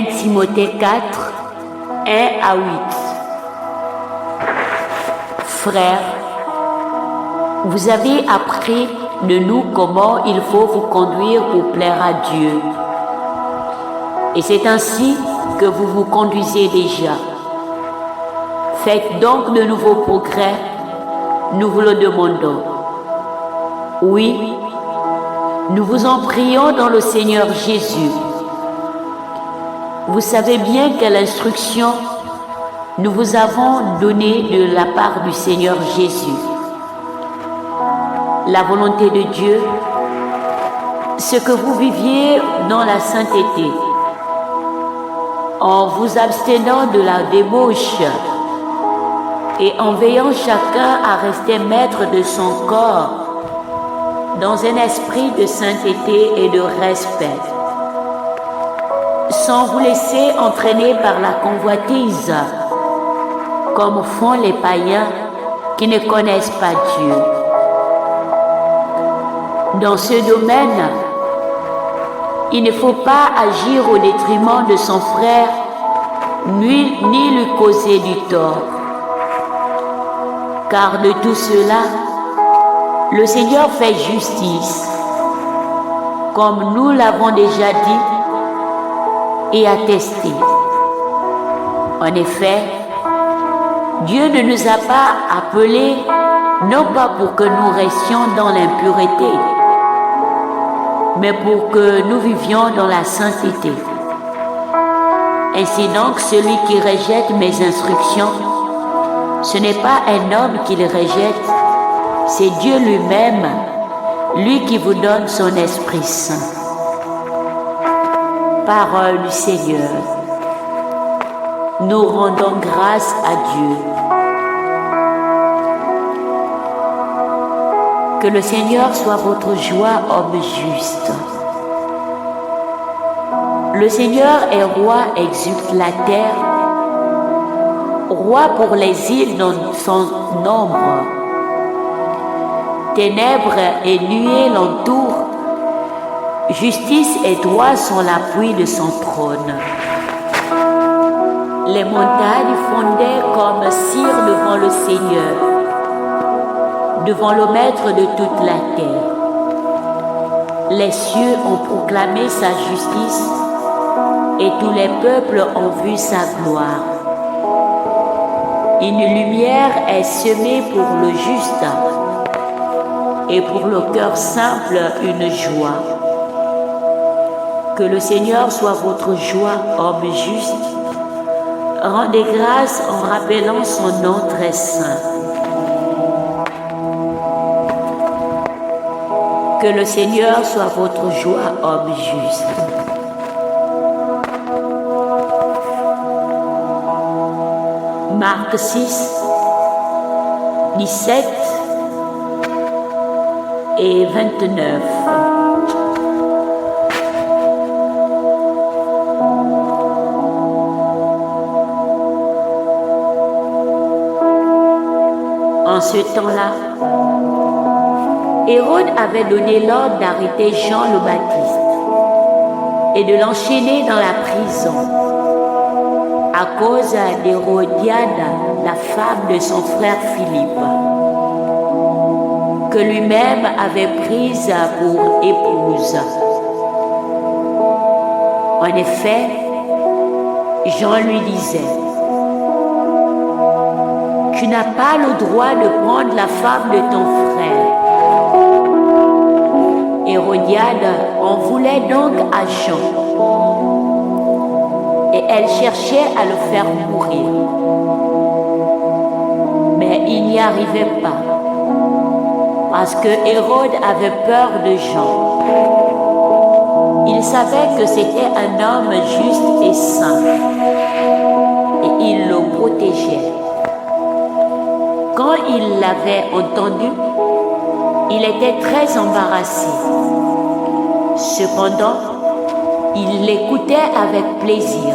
1 Timothée 4, 1 à 8. Frères, vous avez appris de nous comment il faut vous conduire pour plaire à Dieu. Et c'est ainsi que vous vous conduisez déjà. Faites donc de nouveaux progrès, nous vous le demandons. Oui, nous vous en prions dans le Seigneur Jésus. Vous savez bien quelle instruction nous vous avons donnée de la part du Seigneur Jésus. La volonté de Dieu, ce que vous viviez dans la sainteté, en vous abstenant de la débauche et en veillant chacun à rester maître de son corps dans un esprit de sainteté et de respect, sans vous laisser entraîner par la convoitise, comme font les païens qui ne connaissent pas Dieu. Dans ce domaine, il ne faut pas agir au détriment de son frère, ni lui causer du tort. Car de tout cela, le Seigneur fait justice, comme nous l'avons déjà dit et attesté. En effet, Dieu ne nous a pas appelés non pas pour que nous restions dans l'impureté, mais pour que nous vivions dans la sainteté. Ainsi donc, celui qui rejette mes instructions, ce n'est pas un homme qui les rejette, c'est Dieu lui-même, lui qui vous donne son Esprit Saint. Parole du Seigneur. Nous rendons grâce à Dieu. Que le Seigneur soit votre joie, homme juste. Le Seigneur est roi, exulte la terre, roi pour les îles dans son nombre. Ténèbres et nuées l'entourent, justice et droit sont l'appui de son trône. Les montagnes fondaient comme cire devant le Seigneur, devant le Maître de toute la terre. Les cieux ont proclamé sa justice et tous les peuples ont vu sa gloire. Une lumière est semée pour le juste et pour le cœur simple une joie. Que le Seigneur soit votre joie, homme juste. Rendez grâce en rappelant son nom très saint. Que le Seigneur soit votre joie, homme juste. Marc 6, 17 et 29. En ce temps-là, Hérode avait donné l'ordre d'arrêter Jean le Baptiste et de l'enchaîner dans la prison à cause d'Hérodiade, la femme de son frère Philippe, que lui-même avait prise pour épouse. En effet, Jean lui disait: « Tu n'as pas le droit de prendre la femme de ton frère. » Hérodiade en voulait donc à Jean, et elle cherchait à le faire mourir. Mais il n'y arrivait pas, parce que Hérode avait peur de Jean. Il savait que c'était un homme juste et saint, et il le protégeait. Quand il l'avait entendu, il était très embarrassé. Cependant, il l'écoutait avec plaisir.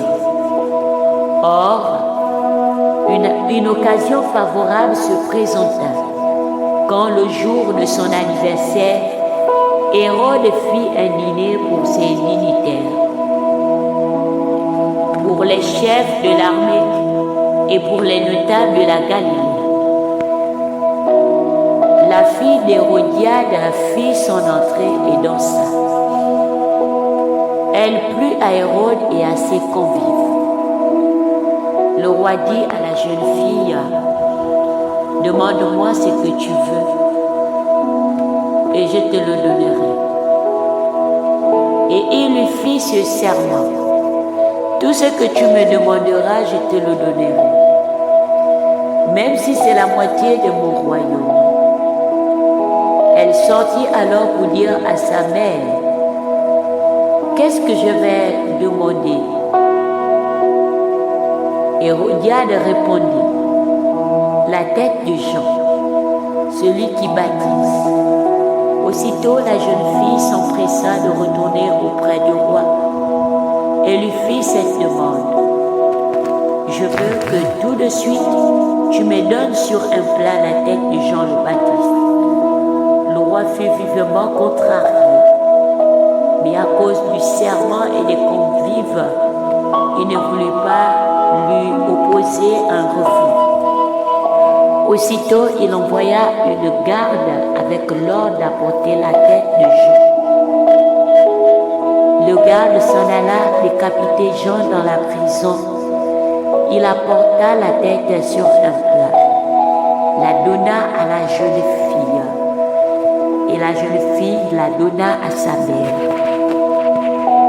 Or, une occasion favorable se présenta. Quand le jour de son anniversaire, Hérode fit un dîner pour ses dignitaires. les chefs de l'armée et pour les notables de la Galilée. La fille d'Hérodiade fit son entrée et dansa. Elle plut à Hérode et à ses convives. Le roi dit à la jeune fille, « Demande-moi ce que tu veux, et je te le donnerai. » Et il lui fit ce serment, « Tout ce que tu me demanderas, je te le donnerai, même si c'est la moitié de mon royaume. » Elle sortit alors pour dire à sa mère, « Qu'est-ce que je vais demander ?» Hérodiade répondit, « La tête de Jean, celui qui baptise. » Aussitôt la jeune fille s'empressa de retourner auprès du roi et lui fit cette demande. « Je veux que tout de suite tu me donnes sur un plat la tête de Jean le Baptiste. » Le roi fut vivement contrarié, mais à cause du serment et des convives, il ne voulut pas lui opposer un refus. Aussitôt, il envoya une garde avec l'ordre d'apporter la tête de Jean. Le garde s'en alla décapiter Jean dans la prison. Il apporta la tête sur un plat, la donna à la jeune fille, et la jeune fille la donna à sa mère.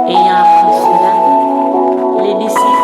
Ayant appris cela, les disciples